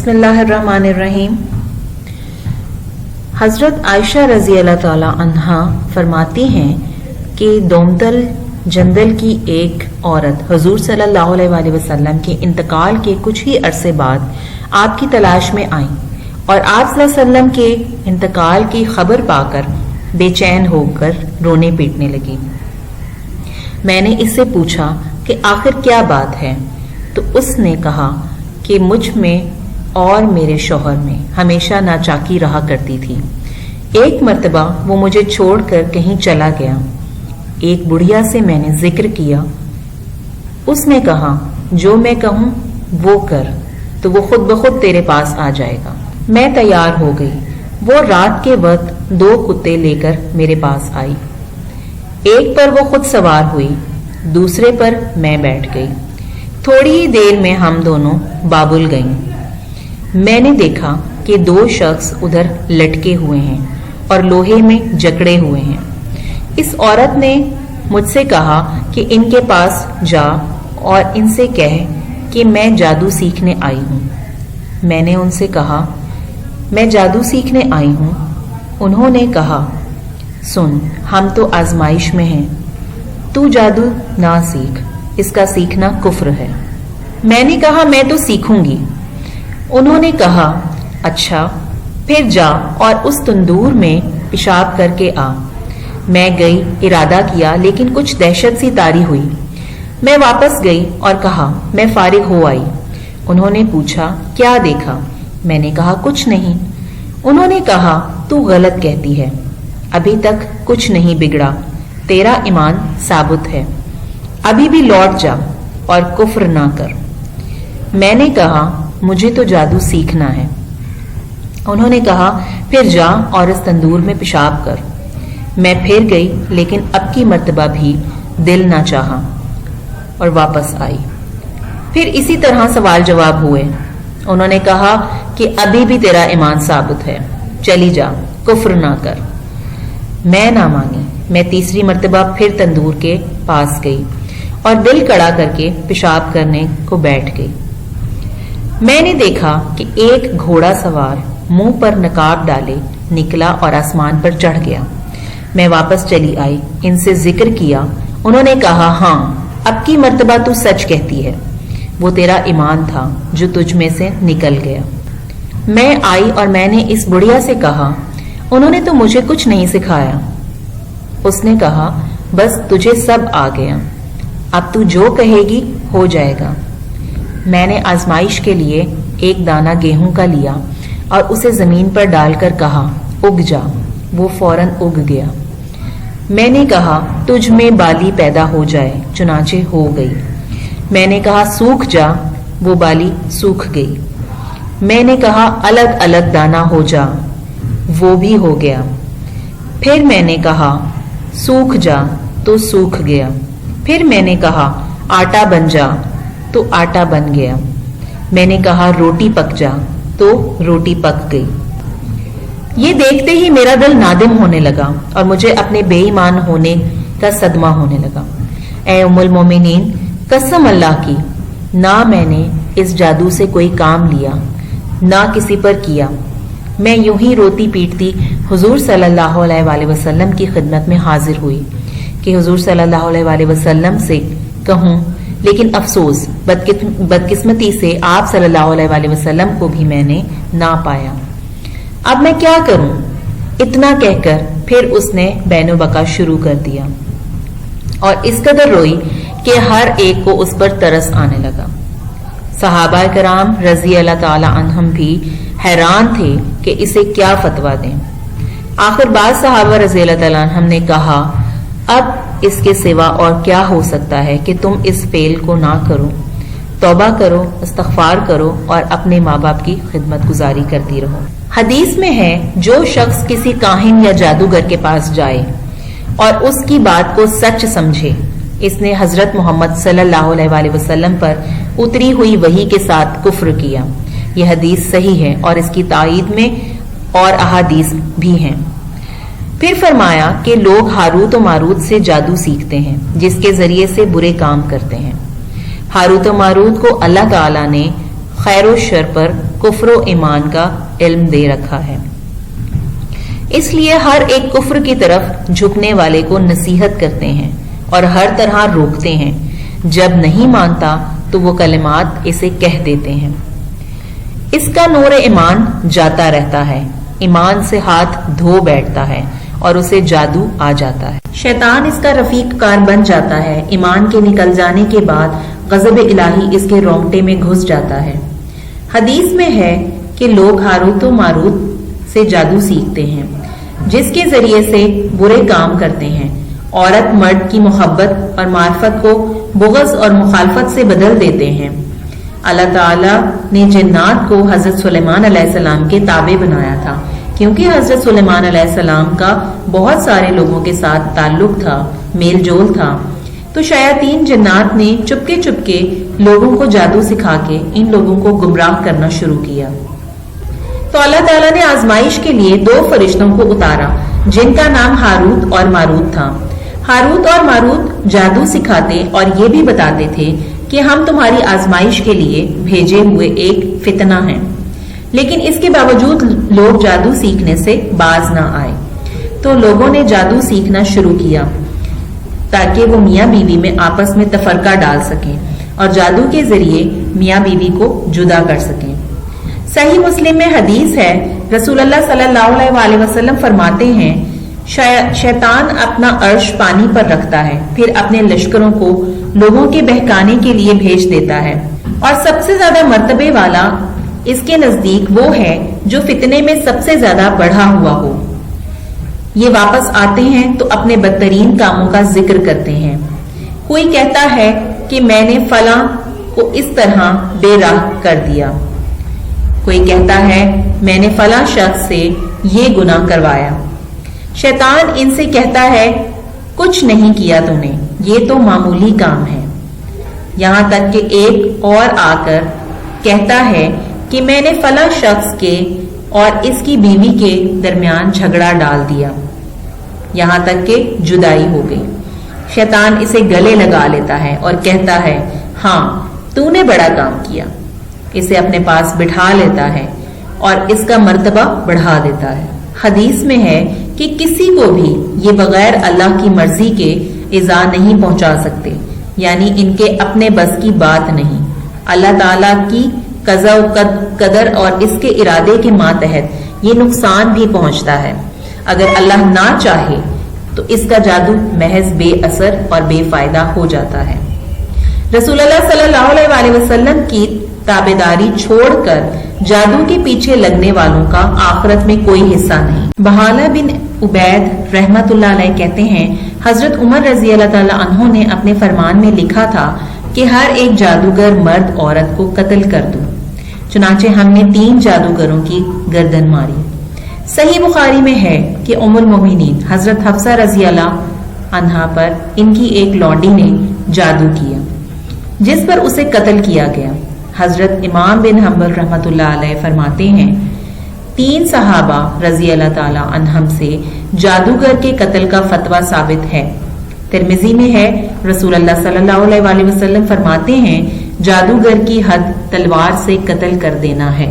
बिस्मिल्लाहिर्रहमानिर्रहीम। हजरत आयशा रजी अल्लाह ताला अन्हा फरमाती हैं कि दोमदल जंदल की एक औरत हुजूर सल्लल्लाहु अलैहि वसल्लम के इंतकाल के कुछ ही अरसे बाद आपकी तलाश में आई और आप सल्लल्लाहु अलैहि वसल्लम के इंतकाल की खबर पाकर बेचैन होकर रोने पीटने लगी। मैंने इससे पूछा कि आखिर क्या बात है, तो उसने कहा कि मुझ में और मेरे शौहर में हमेशा नाचाकी रहा करती थी। एक मर्तबा वो मुझे छोड़कर कहीं चला गया। एक बुढ़िया से मैंने जिक्र किया, उसने कहा जो मैं कहूं वो कर तो वो खुद ब खुद तेरे पास आ जाएगा। मैं तैयार हो गई। वो रात के वक्त 2 कुत्ते लेकर मेरे पास आई। एक पर वो खुद सवार हुई, दूसरे पर मैं बैठ गई। थोड़ी ही देर में हम दोनों बाबुल गईं। मैंने देखा कि 2 शख्स उधर लटके हुए हैं और लोहे में जकड़े हुए हैं। इस औरत ने मुझसे कहा कि इनके पास जा और इनसे कह कि मैं जादू सीखने आई हूँ। मैंने उनसे कहा मैं जादू सीखने आई हूँ। उन्होंने कहा सुन, हम तो आजमाइश में हैं, तू जादू ना सीख, इसका सीखना कुफ्र है। मैंने कहा मैं तो सीखूंगी। उन्होंने कहा अच्छा, फिर जा और उस तंदूर में पेशाब करके आ। मैं गई, इरादा किया, लेकिन कुछ दहशत सी तारी हुई। मैं वापस गई और कहा मैं फारिग हो आई। उन्होंने पूछा क्या देखा? मैंने कहा कुछ नहीं। उन्होंने कहा तू गलत कहती है, अभी तक कुछ नहीं बिगड़ा, तेरा ईमान साबुत है, अभी भी लौट जा और कुफ्र ना कर। मैंने कहा मुझे तो जादू सीखना है। उन्होंने कहा फिर जा और इस तंदूर में पेशाब कर। मैं फिर गई, लेकिन अब की मर्तबा भी दिल ना चाहा और वापस आई। फिर इसी तरह सवाल जवाब हुए। उन्होंने कहा कि अभी भी तेरा ईमान साबित है, चली जा, कुफ्र ना कर। मैं ना मानी। मैं तीसरी मर्तबा फिर तंदूर के पास गई और दिल कड़ा करके पेशाब करने को बैठ गई। मैंने देखा कि एक घोड़ा सवार मुंह पर नकाब डाले निकला और आसमान पर चढ़ गया। मैं वापस चली आई, इनसे जिक्र किया। उन्होंने कहा हाँ, अब की मर्तबा तू सच कहती है, वो तेरा ईमान था जो तुझ में से निकल गया। मैं आई और मैंने इस बुढ़िया से कहा, उन्होंने तो मुझे कुछ नहीं सिखाया। उसने कहा बस तुझे सब आ गया, अब तू जो कहेगी हो जाएगा। मैंने आजमाइश के लिए एक दाना गेहूं का लिया और उसे जमीन पर डालकर कहा उग जा। वो फौरन उग गया। मैंने कहा तुझ में बाली पैदा हो जाए, चुनाचे हो गई। मैंने कहा सूख जा, वो बाली सूख गई। मैंने कहा अलग अलग दाना हो जा, वो भी हो गया। फिर मैंने कहा सूख जा, तो सूख गया। फिर मैंने कहा आटा बन जा, तो आटा बन गया। मैंने कहा रोटी पक जा, तो रोटी पक गई। ये देखते ही मेरा दिल नादिम होने लगा और मुझे अपने बेईमान होने का सदमा होने लगा। ऐ उम्मुल मोमिनीन, कसम अल्लाह की, ना मैंने इस जादू से कोई काम लिया, ना किसी पर किया। मैं यूं ही रोती पीटती हुजूर सल्लल्लाहु अलैहि वसल्लम की खिदमत में हाजिर हुई कि हुजूर सल्लल्लाहु अलैहि वसल्लम से कहूं, लेकिन अफसोस बदकिस्मती से आप सल्लल्लाहु अलैहि वसल्लम को भी मैंने ना पाया। अब मैं क्या करूं? इतना कहकर फिर उसने बैनो बका शुरू कर दिया और इस कदर रोई कि हर एक को उस पर तरस आने लगा। सहाबा कराम रजी अल्लाह ताला अन्हुम भी हैरान थे कि इसे क्या फतवा दें। आखिर बाद सहाबा रजी अल्लाह ताला अन्हुम ने कहा अब इसके सिवा और क्या हो सकता है कि तुम इस फेल को ना करो, तौबा करो, इस्तगफार करो और अपने माँ बाप की खिदमत गुजारी करती रहो। हदीस में है जो शख्स किसी काहिन या जादूगर के पास जाए और उसकी बात को सच समझे, इसने हजरत मोहम्मद सल्लल्लाहु अलैहि वसल्लम पर उतरी हुई वही के साथ कुफ्र किया। यह हदीस सही है और इसकी तायीद में और अहादीस भी हैं। फिर फरमाया कि लोग हारूत और मारूत से जादू सीखते हैं जिसके जरिए से बुरे काम करते हैं। हारूत और मारूत को अल्लाह ताला ने खैर और शर पर कुफ्र व ईमान का इल्म दे रखा है। इसलिए हर एक कुफ्र की तरफ झुकने वाले को नसीहत करते हैं और हर तरह रोकते हैं। जब नहीं मानता तो वो कलिमात इसे कह देते हैं। इसका नूर ईमान जाता रहता है, ईमान से हाथ धो बैठता है और उसे जादू आ जाता है। शैतान इसका रफीक कार बन जाता है। ईमान के निकल जाने के बाद गज़ब इलाही इसके रोंगटे में घुस जाता है। हदीस में है कि लोग हारूत व मारूत से जादू सीखते हैं, जिसके जरिए से बुरे काम करते हैं। औरत मर्द की मोहब्बत और मार्फत को बुग़्ज़ और मुखालफत से बदल देते हैं। अल्लाह ताला ने जिन्नात को हजरत सुलेमान अलैहिस्सलाम के ताबे बनाया था, क्योंकि हजरत सुलेमान अलैहिस्सलाम का बहुत सारे लोगों के साथ ताल्लुक था, मेल जोल था। तो शयातीन जिन्नात ने चुपके चुपके लोगों को जादू सिखा के इन लोगों को गुमराह करना शुरू किया। तो अल्लाह ताला ने आजमाइश के लिए 2 फरिश्तों को उतारा, जिनका नाम हारूत और मारूत था। हारूत और मारूत जादू सिखाते और ये भी बताते थे कि हम तुम्हारी आजमाइश के लिए भेजे हुए एक फितना हैं। लेकिन इसके बावजूद लोग जादू सीखने से बाज ना आए। तो लोगों ने जादू सीखना शुरू किया ताकि वो मियाँ बीवी में आपस में तफरका डाल सकें और जादू के जरिए मियाँ बीवी को जुदा कर सकें। सही मुस्लिम में हदीस है, रसूलुल्लाह सल्लल्लाहु अलैहि वसल्लम फरमाते हैं, शैतान अपना अर्श पानी पर रखता है, फिर अपने लश्करों को लोगों के बहकाने के लिए भेज देता है, और सबसे ज्यादा मर्तबे वाला इसके नजदीक वो है जो फितने में सबसे ज्यादा बढ़ा हुआ हो। ये वापस आते हैं तो अपने बदतरीन कामों का जिक्र करते हैं। कोई कहता है कि मैंने फला को इस तरह बेराह कर दिया, कोई कहता है मैंने फला शख्स से ये गुनाह करवाया। शैतान इनसे कहता है कुछ नहीं किया तूने, ये तो मामूली काम है। यहाँ तक कि एक और आकर कहता है कि मैंने फला शख्स के और इसकी बीवी के दरमियान झगड़ा डाल दिया, यहाँ तक कि जुदाई हो गई। शैतान इसे गले लगा लेता है और कहता है हाँ तूने बड़ा काम किया। इसे अपने पास बिठा लेता है और इसका मर्तबा बढ़ा देता है। हदीस में है कि किसी को भी ये बगैर अल्लाह की मर्जी के इज़ा नहीं पहुंचा सकते, यानी इनके अपने बस की बात नहीं। अल्लाह ताला की कज़ा कदर और इसके इरादे के मातहत ये नुकसान भी पहुंचता है। अगर अल्लाह ना चाहे तो इसका जादू महज बेअसर और बेफायदा हो जाता है। रसूलुल्लाह सल्लल्लाहु अलैहि वसल्लम की ताबेदारी छोड़कर जादू के पीछे लगने वालों का आखिरत में कोई हिस्सा नहीं। बहाला बिन उबैद रहमतुल्लाह अलैह कहते हैं, हजरत उमर रजी अल्लाह ताला अन्हु ने अपने फरमान में लिखा था कि हर एक जादूगर मर्द औरत को कत्ल कर दूं। चुनाचे हमने 3 जादूगरों की गर्दन मारी। सही बुखारी में है कि उम्मुल मोमिनीन हजरत हफ्सा रजी अल्लाह अन्हा पर इनकी एक लौंडी ने जादू किया, जिस पर उसे कत्ल किया गया। हजरत इमाम बिन हम्बल रहमतुल्लाह अलैह फरमाते हैं, 3 सहाबा रजी अल्लाह ताला अन्हम से जादूगर के कत्ल का फतवा साबित है। तिरमिजी में है, रसूलुल्लाह सल्लल्लाहु अलैहि वसल्लम फरमाते हैं, जादूगर की हद तलवार से कत्ल कर देना है।